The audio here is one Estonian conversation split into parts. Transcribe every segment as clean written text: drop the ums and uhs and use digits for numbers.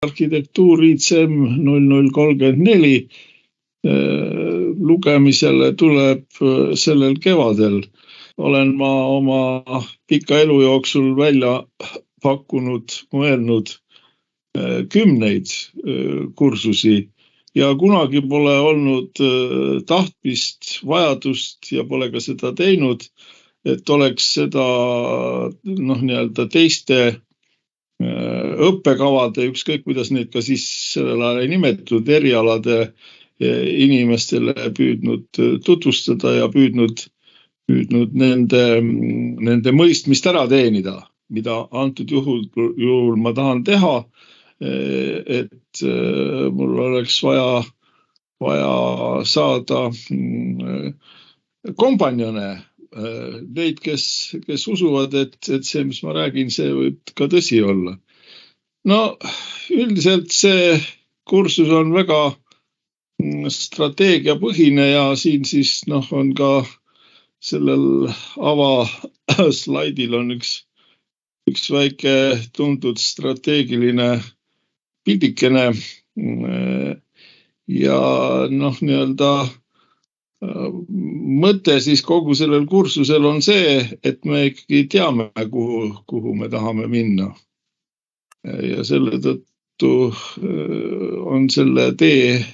arhitektuur ICM 0034 lugemisele tuleb sellel kevadel. Olen ma oma pika elu jooksul välja pakkunud, mõelnud kümneid kursusi ja kunagi pole olnud tahtmist, vajadust ja pole ka seda teinud, et oleks seda teiste õppekavade, ükskõik kuidas neid ka siis sellel ajal ei nimetatud, erialade inimestele püüdnud tutvustada ja püüdnud nende mõistmist ära teenida, mida antud juhul ma tahan teha, et mul oleks vaja saada kompanjone, neid, kes usuvad, et see, mis ma räägin, see võib ka tõsi olla. No üldiselt see kursus on väga strateegiapõhine ja siin siis on ka sellel avaslaidil on üks väike tuntud strateegiline pildikene ja mõte siis kogu sellel kursusel on see, et me ikkagi teame, kuhu me tahame minna. Ja selle tõttu on selle tee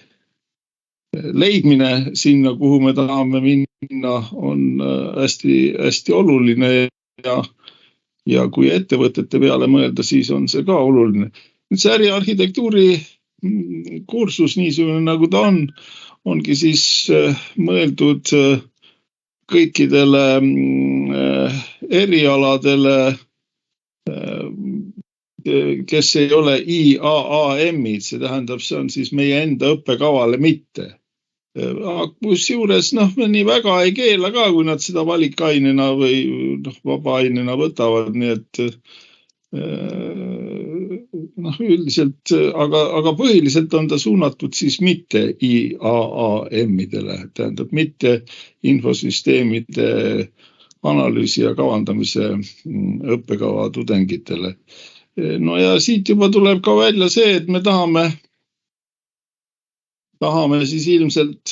leidmine sinna, kuhu me tahame minna, on hästi oluline ja kui ettevõtete peale mõelda, siis on see ka oluline. See äriarhitektuuri kursus niisugune nagu ta ongi siis mõeldud kõikidele erialadele, kes ei ole IAAM-id, see tähendab, see on siis meie enda õppekavale mitte. Kusjuures me nii väga ei keela ka, kui nad seda valikainena või vabaainena võtavad, nii et üldiselt, aga põhiliselt on ta suunatud siis mitte IAAM-idele, tähendab mitte infosüsteemide analüüsi ja kavandamise õppekava tudengitele. No ja siit juba tuleb ka välja see, et me tahame siis ilmselt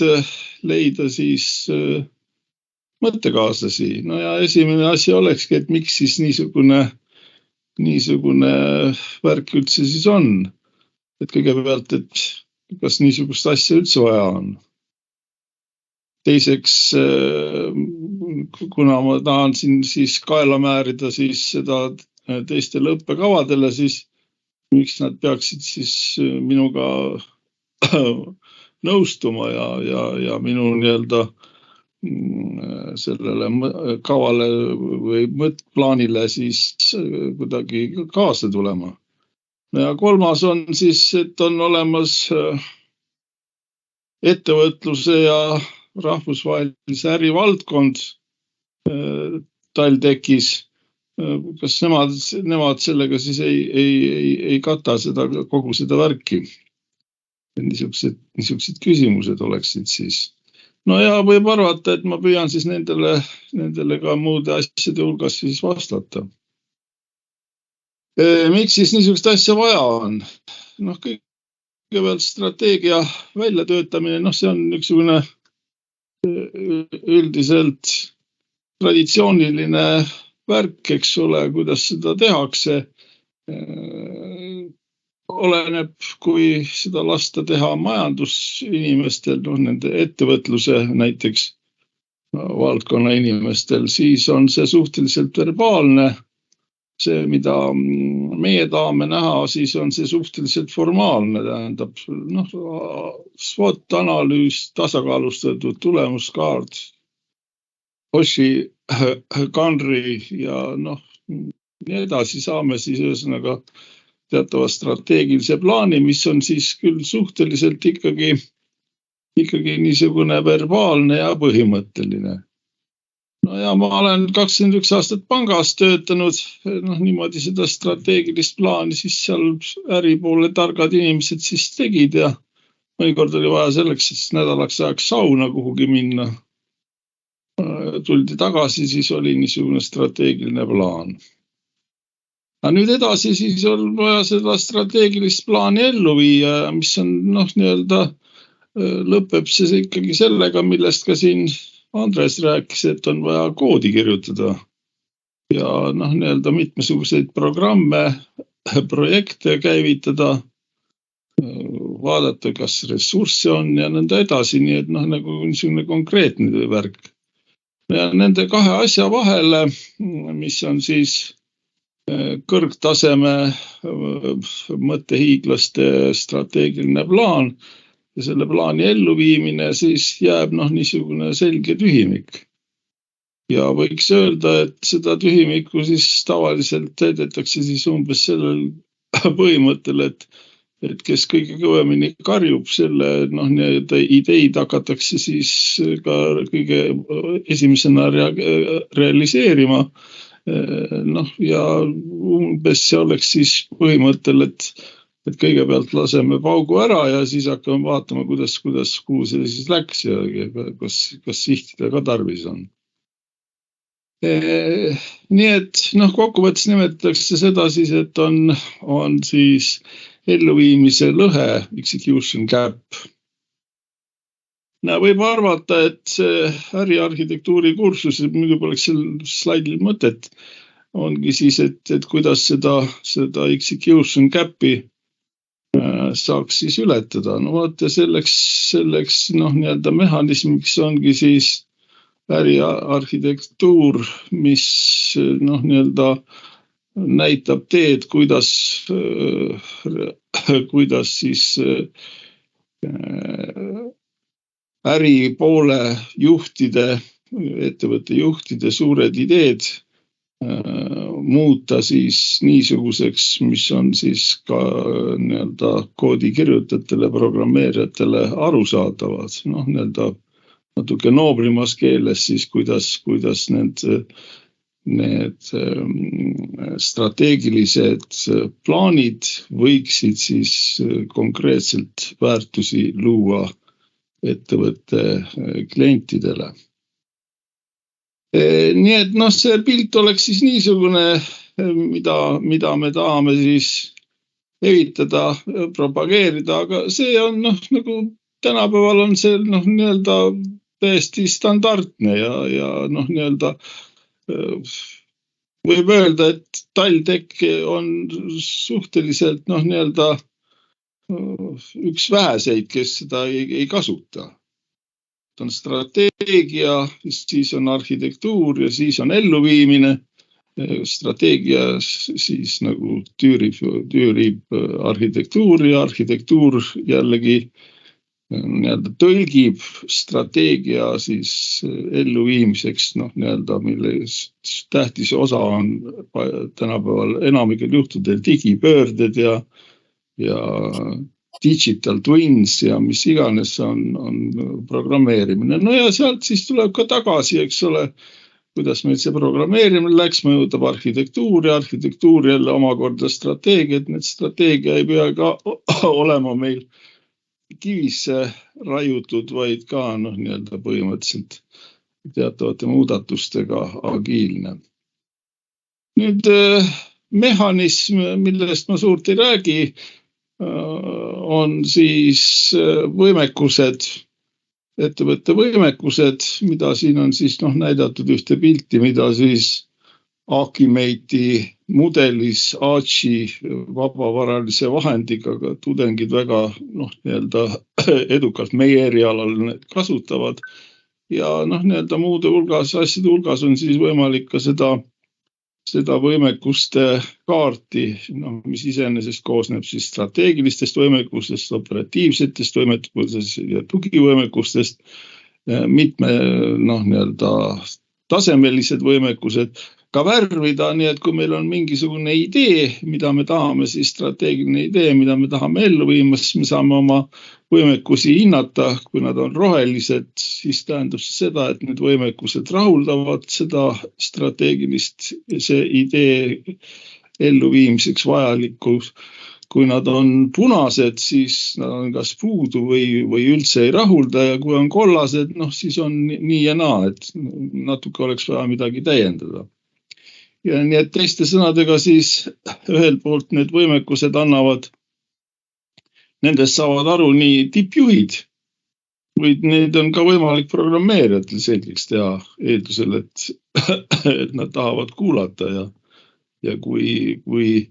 leida siis mõttekaaslasi. No ja esimene asi olekski, et miks siis niisugune värk üldse siis on. Et kõigepealt, et kas niisugust asja üldse vaja on. Teiseks, kuna ma tahan siin siis kaela määrida siis seda teistele õppekavadele, siis miks nad peaksid siis minuga nõustuma ja minu sellele kavale või plaanile siis kuidagi kaasa tulema. Ja kolmas on siis, et on olemas ettevõtluse ja rahvusvahelise ärivaldkond TalTechis. Kas nemad sellega siis ei kata kogu seda värki? Niisugused küsimused oleksid siis. No ja võib arvata, et ma püüan siis nendele ka muude asjade hulgas siis vastata. Miks siis niisugust asja vaja on? Kõigepealt strateegia väljatöötamine, see on niisugune üldiselt traditsiooniline värk, eks ole, kuidas seda tehakse. Oleneb, kui seda lasta teha majandusinimestel, nende ettevõtluse näiteks valdkonna inimestel, siis on see suhteliselt verbaalne. See, mida meie tahame näha, siis on see suhteliselt formaalne, tähendab SWOT-analüüs, tasakaalustatud tulemuskaart, Oshi, Kanri ja nii edasi saame siis ühesõnaga teatava strateegilise plaani, mis on siis küll suhteliselt ikkagi niisugune verbaalne ja põhimõtteline. No ja ma olen 21 aastat pangas töötanud, niimoodi seda strateegilist plaani siis seal äripoole targad inimesed siis tegid ja mõnikord oli vaja selleks, et nädalaks ajaks sauna kuhugi minna. Tuldi tagasi, siis oli niisugune strateegiline plaan. Aga nüüd edasi siis on vaja seda strateegilist plaani ellu viia, mis on nii-öelda lõpeb see ikkagi sellega, millest ka siin Andres rääkis, et on vaja koodi kirjutada ja nii-öelda mitmesuguseid programme, projekte käivitada, vaadata, kas ressursse on ja nõnda edasi, nii et nagu niisugune konkreetne värk. Ja nende kahe asja vahele, mis on siis kõrgtaseme mõttehiiglaste strateegiline plaan ja selle plaani elluviimine, siis jääb niisugune selge tühimik. Ja võiks öelda, et seda tühimikku siis tavaliselt täidetakse siis umbes sellel põhimõttel, et kes kõige kõvemini karjub, selle ideid hakatakse siis ka kõige esimesena realiseerima. Ja umbes see oleks siis põhimõttel, et kõigepealt laseme paugu ära ja siis hakkame vaatama, kuhu see siis läks ja kas sihtida ka tarvis on. Nii et kokkuvõttes nimetatakse seda siis, et on siis elluviimise lõhe, execution gap. Võib arvata, et see äriarhitektuuri kursus, muidu poleks sel slaidil mõtet, ongi siis, et kuidas seda execution gap'i saaks siis ületada. Vaata selleks nii-öelda mehhanismiks ongi siis äriarhitektuur, mis nii-öelda näitab teed, kuidas siis äripoole juhtide, ettevõtte juhtide suured ideed muuta siis niisuguseks, mis on siis ka nii-öelda koodikirjutajatele, programmeerijatele arusaadavad. Nii-öelda natuke noobrimas keeles siis, kuidas need strateegilised plaanid võiksid siis konkreetselt väärtusi luua ettevõtte klientidele. Nii et see pilt oleks siis niisugune, mida me tahame siis evitada, propageerida, aga see on nagu tänapäeval on see nii-öelda täiesti standardne ja nii-öelda võib öelda, et TalTech on suhteliselt nii-öelda üks väheseid, kes seda ei kasuta. On strateegia, siis on arhitektuur ja siis on elluviimine. Strateegia siis nagu tüürib arhitektuuri ja arhitektuur jällegi nii-öelda tõlgib strateegia siis elluviimiseks, nii-öelda mille tähtis osa on tänapäeval enamikel juhtudel digipöörded ja digital twins ja mis iganes on programmeerimine. Ja sealt siis tuleb ka tagasi, eks ole, kuidas meil see programmeerimine läks, mõjutab arhitektuuri, arhitektuur jälle omakorda strateegia, et need strateegia ei pea ka olema meil kivisse raiutud, vaid ka nii-öelda põhimõtteliselt teatavate muudatustega agiilne. Nüüd mehhanism, millest ma suurt ei räägi, on siis võimekused, ettevõtte võimekused, mida siin on siis näidatud ühte pilti, mida siis Akimeiti mudelis ACI vabavaralise vahendiga tudengid väga nii-öelda edukalt meie erialal kasutavad ja nii-öelda muude asjade hulgas on siis võimalik ka seda võimekuste kaarti, mis iseenesest koosneb siis strateegilistest võimekustest, operatiivsetest võimekustest ja tugivõimekustest, mitme nii-öelda tasemelised võimekused ka värvida, nii et kui meil on mingisugune idee, mida me tahame, siis strateegiline idee, mida me tahame ellu viima, siis me saame oma võimekusi hinnata, kui nad on rohelised, siis tähendab seda, et need võimekused rahuldavad seda strateegilist, see idee elluviimiseks vajalikku. Kui nad on punased, siis nad on kas puudu või üldse ei rahulda ja kui on kollased, siis on nii ja naa, et natuke oleks vaja midagi täiendada. Ja nii et teiste sõnadega siis ühelt poolt need võimekused annavad, nendest saavad aru nii tippjuhid, kuid neid on ka võimalik programmeerijatel selgeks teha eeldusel, et nad tahavad kuulata ja kui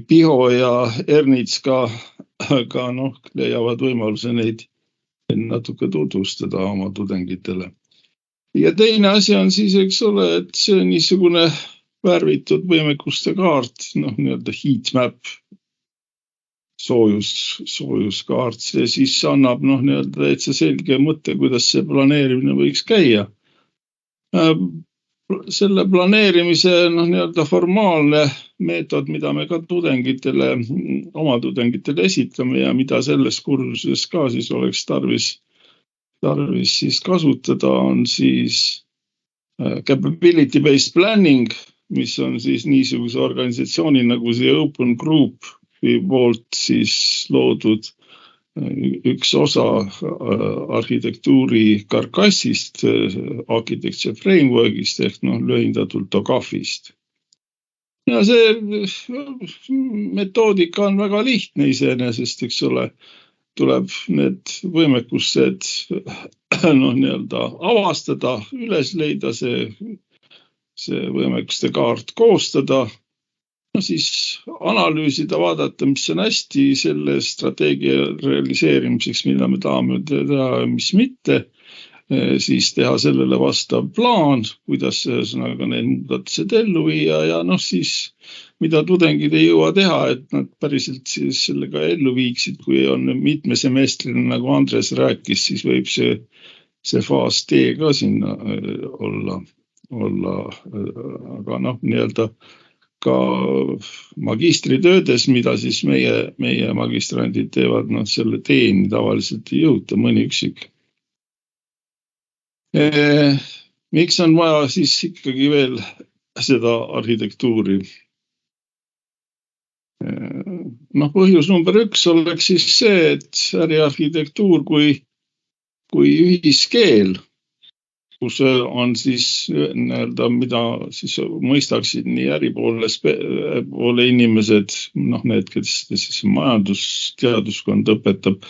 Piho ja Ernits ka leiavad võimaluse neid natuke tutvustada oma tudengitele. Ja teine asi on siis, eks ole, et see niisugune värvitud võimekuste kaart, nii-öelda heatmap, soojuskaart, see siis annab nii-öelda täitsa selge mõtte, kuidas see planeerimine võiks käia. Selle planeerimise nii-öelda formaalne meetod, mida me ka oma tudengitele esitame ja mida selles kursuses ka siis oleks tarvis siis kasutada, on siis capability-based planning, mis on siis niisuguse organisatsiooni nagu see Open Group poolt siis loodud üks osa arhitektuuri karkassist, architecture frameworkist ehk lühendatult OGAF-ist. Ja see metoodika on väga lihtne iseenesest, eks ole, tuleb need võimekused nii-öelda avastada, üles leida, see võimekuste kaart koostada, siis analüüsida, vaadata, mis on hästi selle strateegia realiseerimiseks, mida me tahame teha ja mis mitte, siis teha sellele vastav plaan, kuidas need muudatused ellu viia ja siis mida tudengid ei jõua teha, et nad päriselt siis sellega ellu viiksid, kui on mitmesemestrine, nagu Andres rääkis, siis võib see faas D ka sinna olla. Aga nii-öelda ka magistritöödes, mida siis meie magistrandid teevad, selle teeni tavaliselt ei jõuta, mõni üksik. Miks on vaja siis ikkagi veel seda arhitektuuri? Põhjus number 1 oleks siis see, et äriarhitektuur kui ühiskeel, kus on siis nii-öelda, mida siis mõistaksid nii äripoole inimesed, need, kes siis majandusteaduskond õpetab,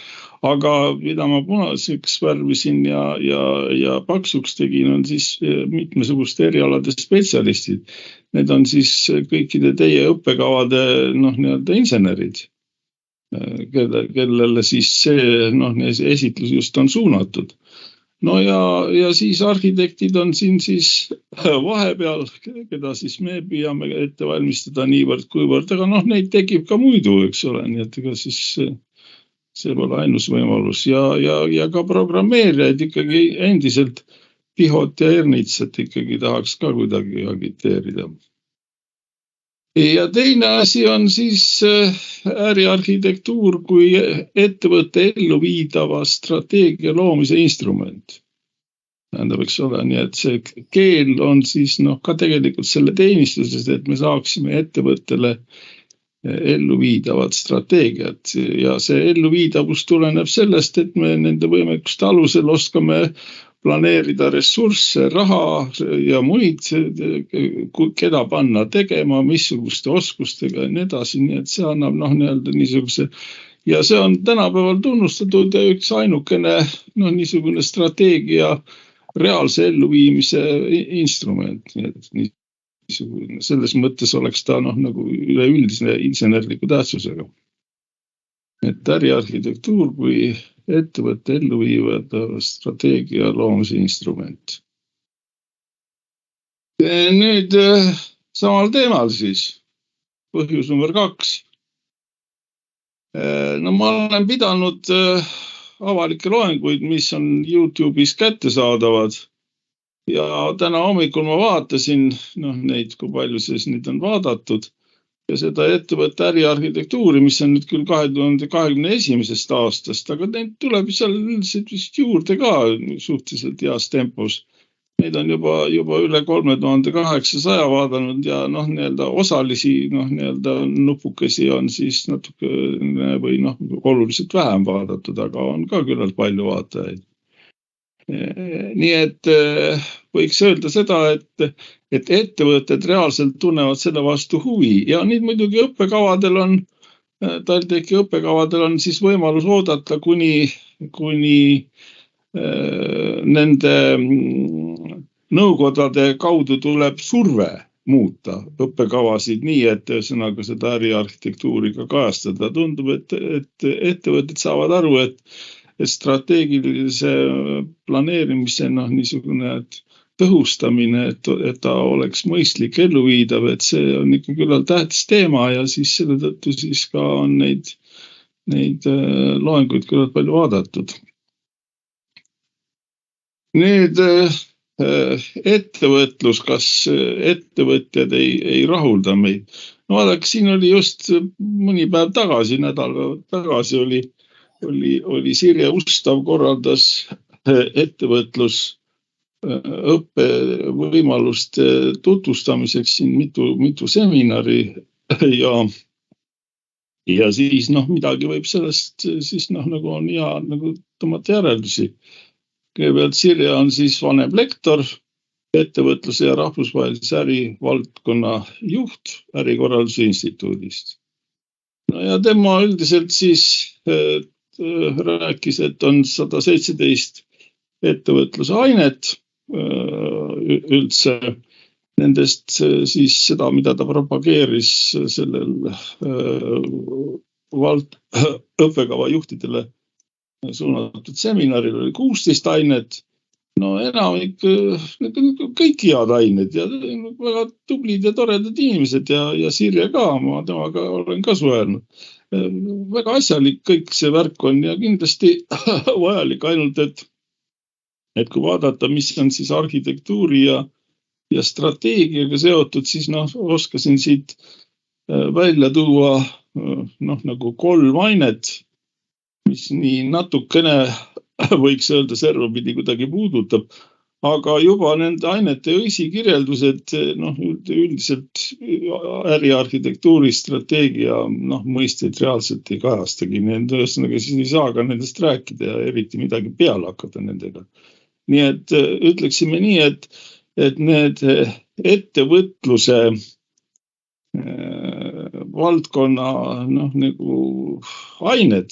aga mida ma punaseks värvisin ja paksuks tegin, on siis mitmesuguste erialade spetsialistid. Need on siis kõikide teie õppekavade nii-öelda insenerid, kellele siis see esitlus just on suunatud. Ja siis arhitektid on siin siis vahepeal, keda siis me püüame ette valmistada niivõrd kuivõrd, aga neid tekib ka muidu, eks ole, nii et ega siis see pole ainus võimalus ja ka programmeerijaid ikkagi endiselt Pihot ja Ernitsat ikkagi tahaks ka kuidagi agiteerida. Ja teine asi on siis äriarhitektuur kui ettevõtte ellu viidava strateegia loomise instrument. Tähendab, eks ole, nii et see keel on siis ka tegelikult selle teenistuses, et me saaksime ettevõttele ellu viidavat strateegiat ja see elluviidavus tuleneb sellest, et me nende võimekuste alusel oskame planeerida ressursse, raha ja muid, keda panna tegema, missuguste oskustega ja nii edasi, nii et see annab nii-öelda niisuguse ja see on tänapäeval tunnustatud ja üks ainukene niisugune strateegia reaalse elluviimise instrument. Selles mõttes oleks ta nagu üleüldise insenerliku tähtsusega. Et äriarhitektuur kui ettevõtte ellu viivad strateegia loomise instrument. Nüüd samal teemal siis, põhjus number 2. Ma olen pidanud avalikke loenguid, mis on YouTube'is kättesaadavad ja täna hommikul ma vaatasin neid, kui palju siis neid on vaadatud. Ja seda ettevõtte äriarhitektuuri, mis on nüüd küll 2021. aastast, aga neid tuleb seal üldiselt vist juurde ka suhteliselt heas tempos. Neid on juba üle 3800 vaadanud ja nii-öelda osalisi nii-öelda nupukesi on siis natuke või oluliselt vähem vaadatud, aga on ka küllalt palju vaatajaid. Nii et võiks öelda seda, et ettevõtted reaalselt tunnevad selle vastu huvi ja nüüd muidugi õppekavadel on, TalTechi õppekavadel on siis võimalus oodata, kuni nende nõukodade kaudu tuleb surve muuta õppekavasid nii, et ühesõnaga seda äriarhitektuuri ka kajastada. Tundub, et ettevõtted saavad aru, et strateegilise planeerimise niisugune tõhustamine, et ta oleks mõistlik elluviidav, et see on ikka küllalt tähtis teema ja siis selle tõttu siis ka on neid loenguid küllalt palju vaadatud. Nüüd ettevõtlus, kas ettevõtjad ei rahulda meid? No vaadake, siin oli just mõni päev tagasi, nädal tagasi oli Sirje Ustav korraldas ettevõtlus õppevõimaluste tutvustamiseks siin mitu seminari ja siis midagi võib sellest siis nagu on hea nagu tõmmata järeldusi. Kõigepealt Sirje on siis vanem lektor, ettevõtluse ja rahvusvahelise äri valdkonna juht ärikorralduse instituudist. No ja tema üldiselt siis rääkis, et on 117 ettevõtluse ainet üldse. Nendest siis seda, mida ta propageeris sellel õppekava juhtidele suunatud seminaril oli 16 ainet. No enamik, kõik head ained ja väga tublid ja toredad inimesed ja Sirje ka, ma temaga olen ka suhelnud. Väga asjalik kõik see värk on ja kindlasti vajalik ainult, et kui vaadata, mis on siis arhitektuuri ja strateegiaga seotud, siis oskasin siit välja tuua nagu 3 ainet, mis nii natukene võiks öelda servapidi kuidagi puudutab, aga juba nende ainete õisikirjeldused üldiselt äriarhitektuuri strateegia mõisteid reaalselt ei kajastagi. Ühesõnaga siis ei saa ka nendest rääkida ja eriti midagi peale hakata nendega. Nii et ütleksime nii, et need ettevõtluse valdkonna nagu ained,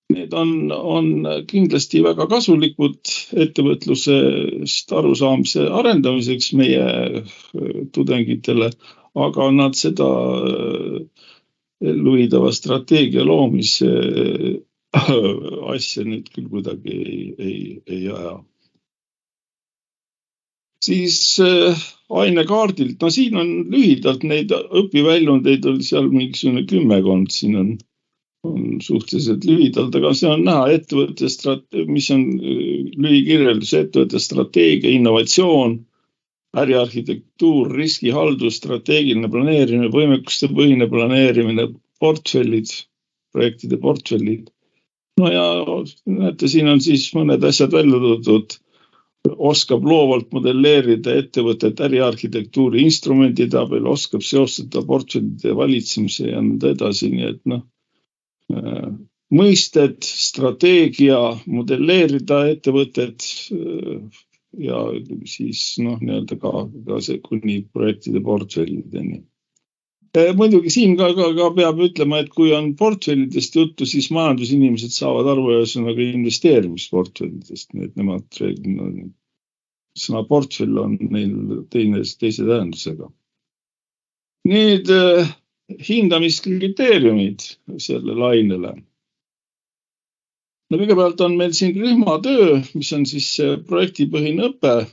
need on kindlasti väga kasulikud ettevõtlusest arusaamise arendamiseks meie tudengitele, aga nad seda elluviidava strateegia loomise asja nüüd küll kuidagi ei aja. Siis ainekaardilt, siin on lühidalt neid õpiväljundeid oli seal mingisugune 10, siin on suhteliselt lühidalt, aga see on näha ettevõtte mis on lühikirjeldus, ettevõtte strateegia, innovatsioon, äriarhitektuur, riskihaldus, strateegiline planeerimine, võimekuste põhine planeerimine, portfellid, projektide portfellid. No ja näete, siin on siis mõned asjad välja toodud. Oskab loovalt modelleerida ettevõtet äriarhitektuuri instrumenditabel, oskab seostada portfellide valitsemise ja nõnda edasi, nii et mõisted, strateegia, modelleerida ettevõtet ja siis nii-öelda ka see kuni projektide portfellideni. Muidugi siin ka peab ütlema, et kui on portfellidest juttu, siis majandusinimesed saavad aru ühesõnaga investeerimisportfellidest, nii et nemad sõna portfell on neil teise tähendusega. Nüüd hindamiskriteeriumid selle lainele. No kõigepealt on meil siin rühmatöö, mis on siis projektipõhine õpe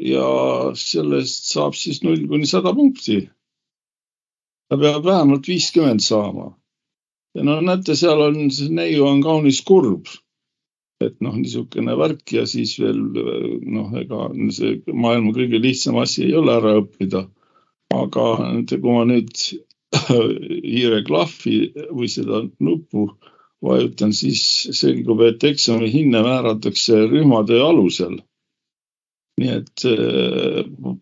ja sellest saab siis 0–100 punkti. Ta peab vähemalt 50 saama. Ja näete, seal on neiu on kaunis kurb, et niisugune värk ja siis veel ega see maailma kõige lihtsam asi ei ole ära õppida. Aga kui ma nüüd hiireklahvi või seda nuppu vajutan, siis selgub, et eksami hinne määratakse rühmatöö alusel. Nii et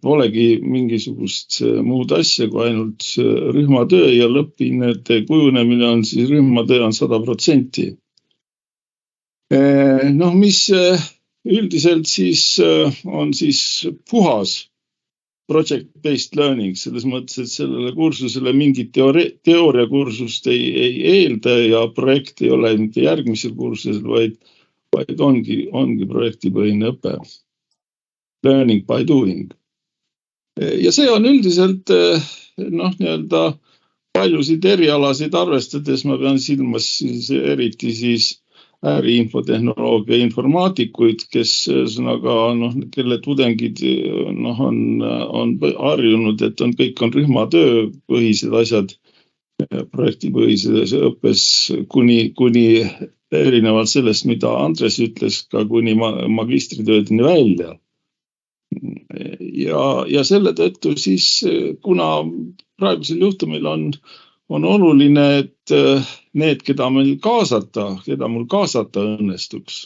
polegi mingisugust muud asja kui ainult rühmatöö ja lõpphinnete kujunemine on siis rühmatöö on 100%. Noh, mis üldiselt siis on siis puhas project-based learning, selles mõttes, et sellele kursusele mingit teooriakursust ei eelda ja projekt ei ole mitte järgmisel kursusel, vaid ongi projektipõhine õpe. Learning by doing. Ja see on üldiselt nii-öelda paljusid erialasid arvestades, ma pean silmas siis eriti siis äriinfotehnoloogia informaatikuid, kes kelle tudengid on harjunud, et kõik on rühmatööpõhised asjad, projektipõhises õppes kuni erinevalt sellest, mida Andres ütles, ka kuni magistritöödeni välja. Ja selle tõttu siis, kuna praegusel juhtumil on oluline, et need, keda mul kaasata õnnestuks,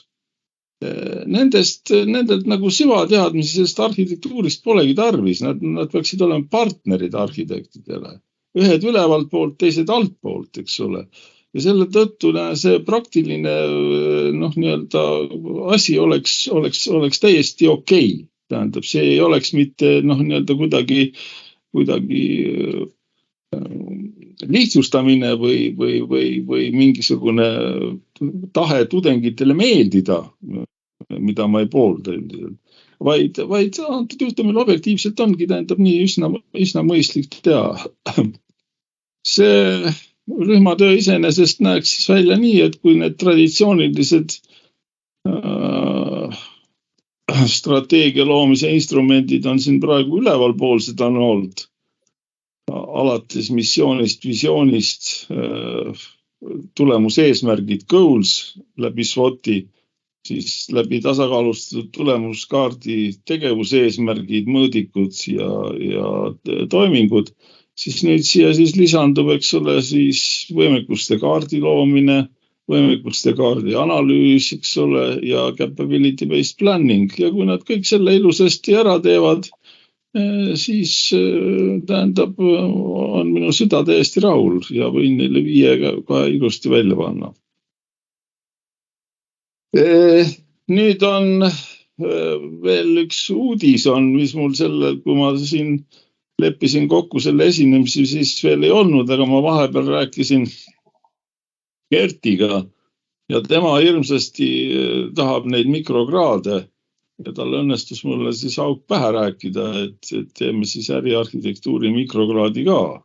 nendelt nagu süvateadmisi sellest arhitektuurist polegi tarvis. Nad peaksid olema partnerid arhitektidele. Ühed ülevalt poolt, teised alt poolt, eks ole. Ja selle tõttu see praktiline nii-öelda asi oleks täiesti okei. Tähendab, see ei oleks mitte nii-öelda kuidagi lihtsustamine või mingisugune tahe tudengitele meeldida, mida ma ei poolda üldiselt. Vaid antud juhtumil objektiivselt ongi, tähendab nii üsna mõistlik teha. See rühmatöö iseenesest näeks siis välja nii, et kui need traditsioonilised strateegia loomise instrumendid on siin praegu ülevalpoolsed on olnud, alates missioonist, visioonist, tulemuseesmärgid, goals läbi SWOT-i, siis läbi tasakaalustatud tulemuskaardi tegevuseesmärgid, mõõdikud ja toimingud, siis nüüd siia siis lisandub, eks ole, siis võimekuste kaardi loomine, võimekuste kaardi analüüs, eks ole, ja capability-based planning. Ja kui nad kõik selle ilusasti ära teevad, siis tähendab, on minu süda täiesti rahul ja võin neile 5 ka ilusti välja panna. Nüüd on veel üks uudis on, mis mul kui ma siin leppisin kokku selle esinemisi, siis veel ei olnud, aga ma vahepeal rääkisin Gertiga ja tema hirmsasti tahab neid mikrokraade ja tal õnnestus mulle siis auk pähe rääkida, et teeme siis äriarhitektuuri mikrokraadi ka.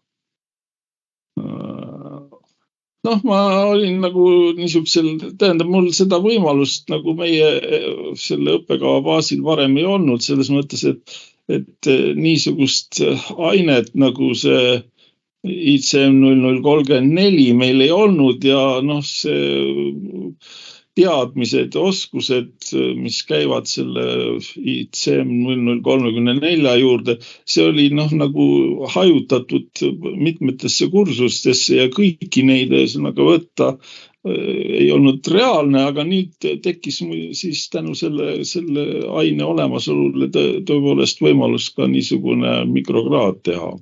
Ma olin nagu niisugusel, tähendab mul seda võimalust nagu meie selle õppekava baasil varem ei olnud, selles mõttes, et niisugust ainet nagu see ICM 0034 meil ei olnud ja see teadmised, oskused, mis käivad selle ICM 0034 juurde, see oli nagu hajutatud mitmetesse kursustesse ja kõiki neid võtta ei olnud reaalne, aga nüüd tekkis siis tänu selle aine olemasolule tõepoolest võimalus ka niisugune mikrokraad teha.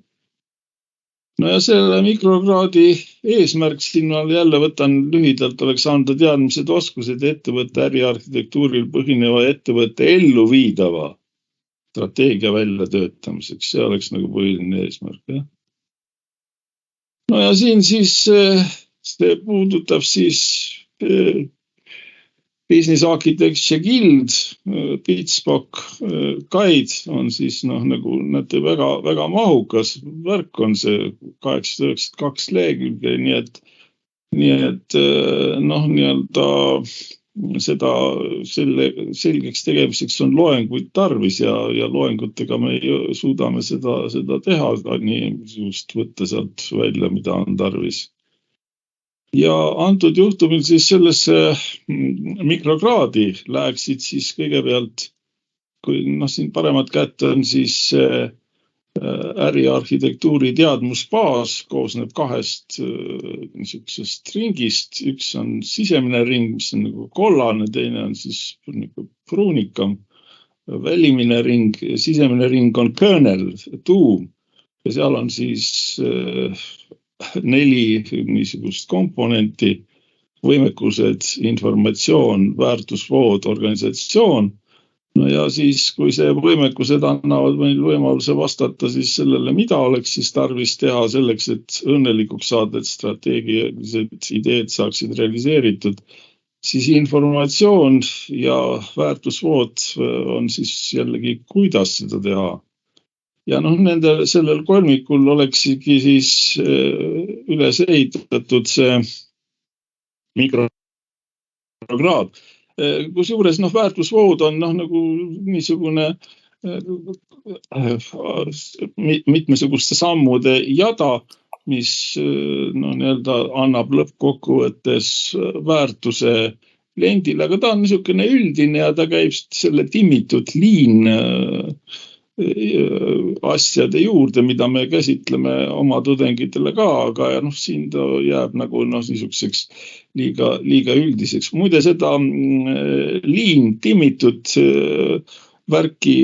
No ja selle mikrokraadi eesmärk siin jälle võtan lühidalt, oleks anda teadmised, oskused ettevõtte äriarhitektuuril põhineva ettevõtte ellu viidava strateegia väljatöötamiseks. See oleks nagu põhiline eesmärk. Ja? No ja siin siis see puudutab siis Business Architecture Guild, Pittsburgh Guide on siis nagu näete väga mahukas värk on see 892 lehekülge, nii et nii-öelda selle selgeks tegemiseks on loenguid tarvis ja loengutega me suudame seda teha, niisugust võtta sealt välja, mida on tarvis. Ja antud juhtumil siis sellesse mikrokraadi läheksid siis kõigepealt, kui siin paremat kätte on siis äriarhitektuuri teadmusbaas, koosneb 2 niisugusest ringist. Üks on sisemine ring, mis on nagu kollane, teine on siis pruunikam. Välimine ring, sisemine ring on kernel, tuum ja seal on siis 4 niisugust komponenti. võimekused, informatsioon, väärtusvood, organisatsioon. No ja siis, kui see võimekused annavad meil võimaluse vastata siis sellele, mida oleks siis tarvis teha selleks, et õnnelikuks saada, et strateegilised ideed saaksid realiseeritud, siis informatsioon ja väärtusvood on siis jällegi, kuidas seda teha. Ja sellel kolmikul oleksigi siis üles ehitatud see mikrokraad. Kusjuures väärtusvood on nagu niisugune mitmesuguste sammude jada, mis annab lõppkokkuvõttes väärtuse kliendile, aga ta on niisugune üldine ja ta käib selle timmitud liin asjade juurde, mida me käsitleme oma tudengitele ka, aga siin ta jääb nagu niisuguseks liiga üldiseks. Muide, seda liin timmitud värki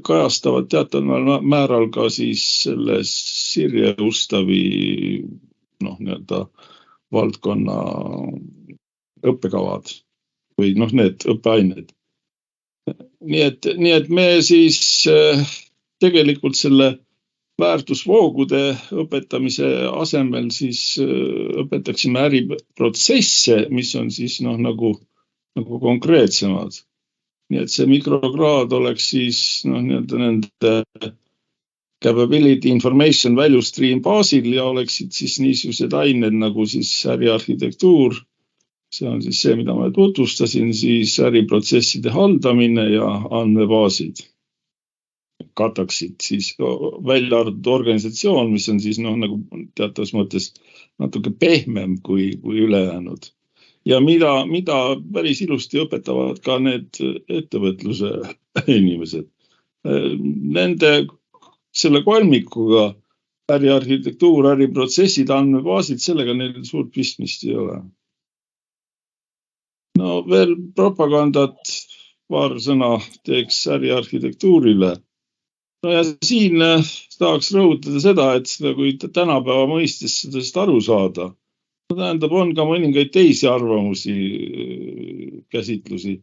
kajastavad teataval määral ka siis selles Sirje Ustavi valdkonna õppekavad või need õppeained. Nii et me siis tegelikult selle väärtusvoogude õpetamise asemel siis õpetaksime äriprotsesse, mis on siis nagu konkreetsemad. Nii et see mikrokraad oleks siis nende capability information value stream baasil ja oleksid siis niisugused ained nagu siis äriarhitektuur. See on siis see, mida ma tutvustasin, siis äriprotsesside haldamine ja andmebaasid. Kataksid siis välja arvatud organisatsioon, mis on siis nagu teatavas mõttes natuke pehmem kui ülejäänud. Ja mida päris ilusti õpetavad ka need ettevõtluse inimesed. Selle kolmikuga äriarhitektuur, äriprotsessid, andmebaasid, sellega neil suurt pistmist ei ole. No veel propagandat, paar sõna teeks äriarhitektuurile. No ja siin tahaks rõhutada seda, et kui tänapäeva mõistes sellest aru saada, tähendab, on ka mõningaid teisi arvamusi, käsitlusi.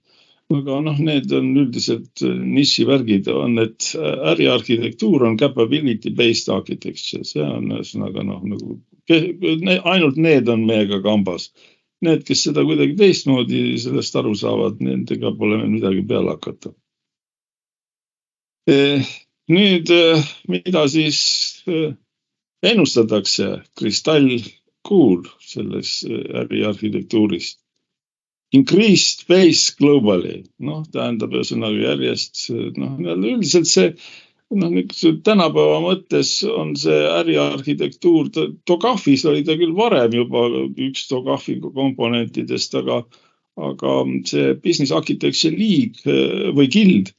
Aga need on üldiselt nišivärgid, on, et äriarhitektuur on capability-based architecture. See on ainult need on meiega kambas. Need, kes seda kuidagi teistmoodi sellest aru saavad, nendega pole midagi peale hakata. Nüüd, mida siis ennustatakse kristallkuul selles äriarhitektuurist? Increased pace globally. Tähendab ühesõnaga järjest, üldiselt see tänapäeva mõttes on see äriarhitektuur, TOGAF-is oli ta küll varem juba üks TOGAF-i komponentidest, aga see Business Architecture League või Guild,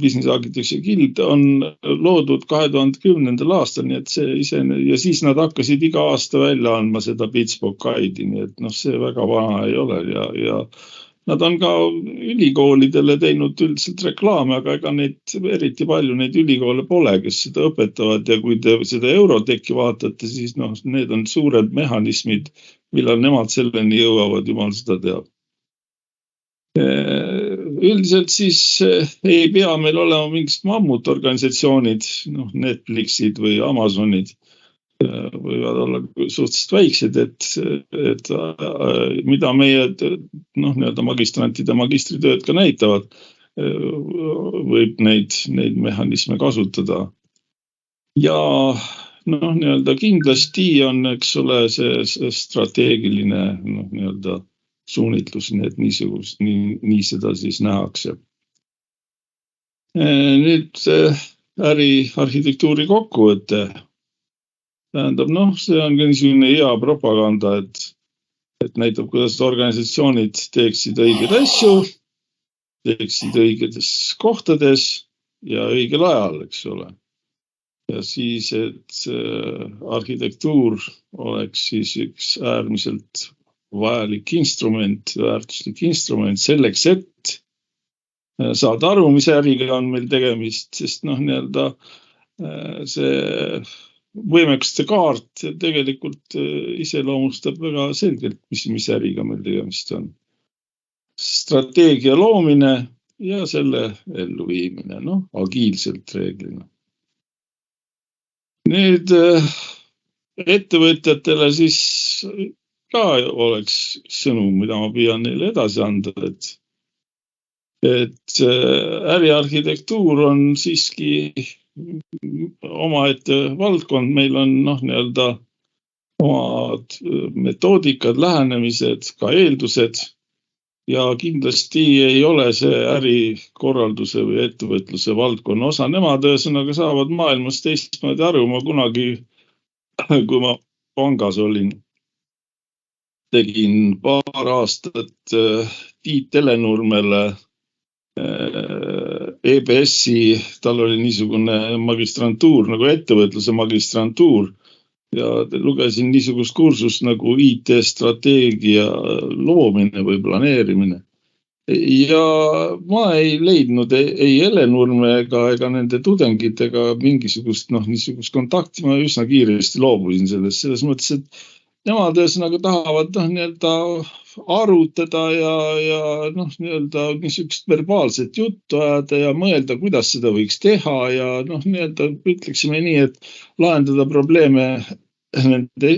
Business Architecture Guild on loodud 2010. aastal, nii et ja siis nad hakkasid iga aasta välja andma seda Bitspoke Guide'i, nii et see väga vana ei ole ja nad on ka ülikoolidele teinud üldiselt reklaame, aga ega eriti palju neid ülikoole pole, kes seda õpetavad ja kui te seda Euroteki vaatate, siis need on suured mehhanismid, millal nemad selleni jõuavad, jumal seda teab. Üldiselt siis ei pea meil olema mingid mammutorganisatsioonid, Netflixid või Amazonid, võivad olla suhteliselt väiksed, et mida meie magistrantide magistritööd ka näitavad, võib neid mehhanisme kasutada. Ja kindlasti on, eks ole, see strateegiline suunitlus, nii seda siis nähakse. Nüüd äriarhitektuuri kokkuvõte. Tähendab, see on ka niisugune hea propaganda, et näitab, kuidas organisatsioonid teeksid õigeid asju, teeksid õigetes kohtades ja õigel ajal, eks ole. Ja siis, et arhitektuur oleks siis üks äärmiselt vajalik instrument, väärtuslik instrument selleks, et saada aru, mis äriga on meil tegemist, sest see võimekuste kaart tegelikult iseloomustab väga selgelt, mis äriga meil tegemist on. Strateegia loomine ja selle elluviimine, agiilselt reeglina. Nüüd ettevõtjatele siis ka oleks sõnum, mida ma püüan neile edasi anda, et äriarhitektuur on siiski omaette valdkond, meil on nii-öelda omad metoodikad, lähenemised, ka eeldused ja kindlasti ei ole see ärikorralduse või ettevõtluse valdkonna osa. Nemad ühesõnaga saavad maailmas teistmoodi aru. Ma kunagi, kui ma pangas olin, tegin paar aastat Tiit Telenurmele EBS-i, tal oli niisugune magistrantuur nagu ettevõtluse magistrantuur ja lugesin niisugust kursust nagu IT-strateegia loomine või planeerimine. Ja ma ei leidnud ei Telenurme ega nende tudengitega mingisugust niisugust kontakti, ma üsna kiiresti loobusin sellest, selles mõttes, et nemad ühesõnaga tahavad nii-öelda arutada ja nii-öelda niisugust verbaalset juttu ajada ja mõelda, kuidas seda võiks teha ja nii-öelda ütleksime nii, et lahendada probleeme nende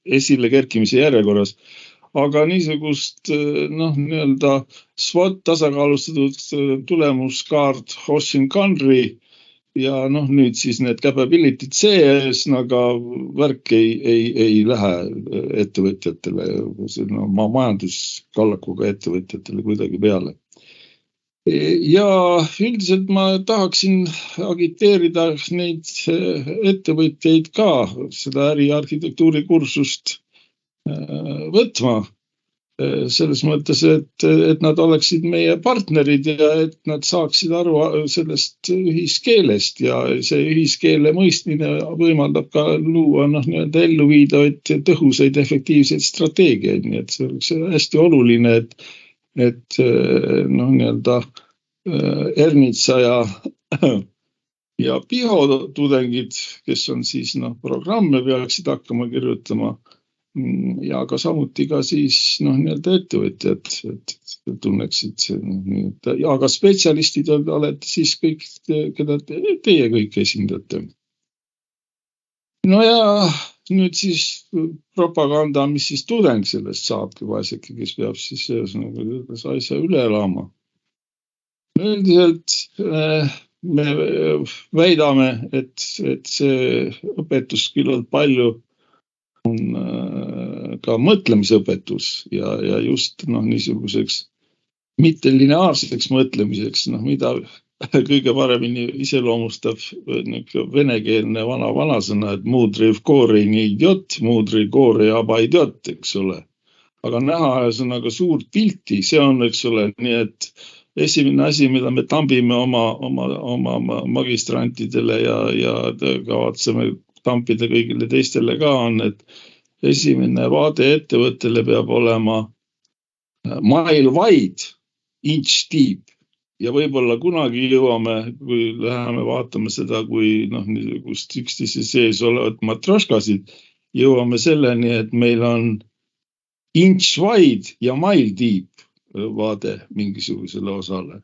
esile kerkimise järjekorras. Aga niisugust nii-öelda SWOT tasakaalustatud tulemuskaart Hoshin Kanri ja nüüd siis need capability'd sees, aga värk ei lähe ettevõtjatele, majanduskallakuga ettevõtjatele kuidagi peale. Ja üldiselt ma tahaksin agiteerida neid ettevõtjaid ka seda äriarhitektuuri kursust võtma. Selles mõttes, et nad oleksid meie partnerid ja et nad saaksid aru sellest ühiskeelest ja see ühiskeele mõistmine võimaldab ka luua nii-öelda elluviidavaid tõhusaid efektiivseid strateegiaid. Nii et see oleks hästi oluline, et nii-öelda Ernitsa ja PIHO tudengid, kes on siis programme peaksid hakkama kirjutama, ja ka samuti ka siis nii-öelda ettevõtjad, et tunneksid. Aga spetsialistid olete siis kõik, keda teie kõik esindate. Ja nüüd siis propaganda, mis siis tudeng sellest saabki vaeseke, kes peab siis asja üle elama. Üldiselt me väidame, et see õpetus küllalt palju on ka mõtlemisõpetus ja just niisuguseks mittelineaarseks mõtlemiseks, mida kõige paremini iseloomustab venekeelne vanasõna, et mudriv kooreni idiot, mudriv koore aba idiot, eks ole. Aga näha ühesõnaga suurt pilti, see on, eks ole, nii et esimene asi, mida me tambime oma magistrantidele ja kavatseme tampida kõigile teistele ka on, et esimene vaade ettevõttele peab olema mile wide, inch deep ja võib-olla kunagi jõuame, kui läheme vaatame seda, kui niisugust üksteise sees olevat matroškasid, jõuame selleni, et meil on inch wide ja mile deep vaade mingisugusele osale.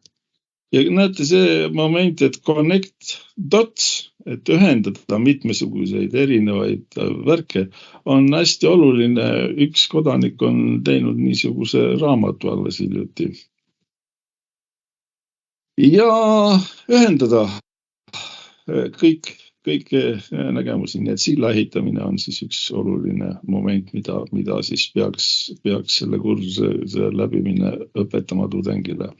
Ja näete see moment, et connect dots, et ühendada mitmesuguseid erinevaid värke, on hästi oluline. Üks kodanik on teinud niisuguse raamatu alles hiljuti. Ja ühendada kõike nägemusi, nii et silla ehitamine on siis üks oluline moment, mida siis peaks selle kursuse läbimine õpetama tudengile.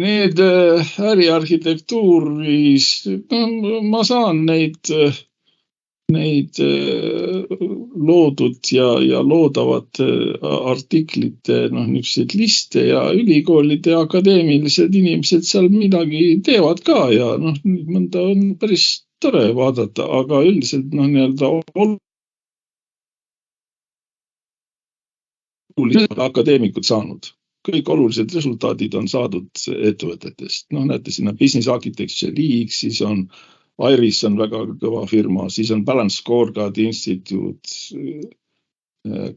Need äriarhitektuuris, ma saan neid loodud ja loodavat artiklite niisuguseid liste ja ülikoolide akadeemilised inimesed seal midagi teevad ka ja mõnda on päris tore vaadata, aga üldiselt nii-öelda akadeemikud saanud. Kõik olulised resultaadid on saadud ettevõtetest. Näete, siin on Business Architecture League, siis on Iris on väga kõva firma, siis on Balance Scorecard Institute,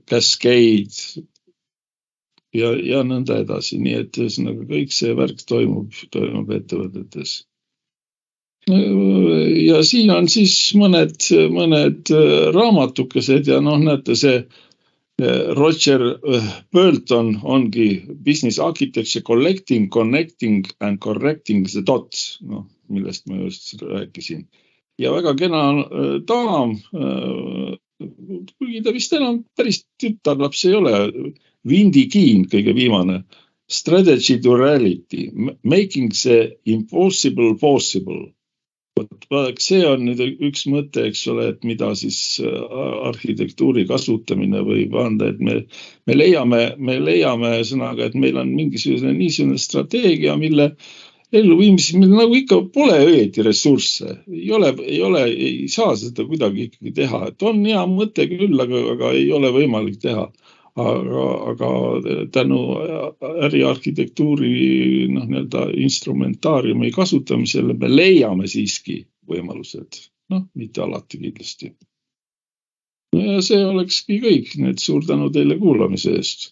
Cascade ja nõnda edasi. Nii et kõik see värk toimub ettevõtetes. Ja siin on siis mõned raamatukesed ja näete see Roger Burton ongi Business Architecture Collecting, Connecting and Correcting the Dots, millest ma just rääkisin. Ja väga kena daam, kuigi ta vist enam päris tütarlaps ei ole, Windy Keen, kõige viimane, Strategy to Reality, Making the Impossible Possible. See on nüüd üks mõte, eks ole, et mida siis arhitektuuri kasutamine võib anda, et me leiame sõnaga, et meil on niisugune strateegia, mille elluviimises meil nagu ikka pole õieti ressursse. Ei saa seda kuidagi ikkagi teha, et on hea mõte küll, aga ei ole võimalik teha. Aga tänu äriarhitektuuri instrumentaariumi kasutamisele me leiame siiski võimalused. Mitte alati kindlasti. Ja see olekski kõik. Suur tänu teile kuulamise eest.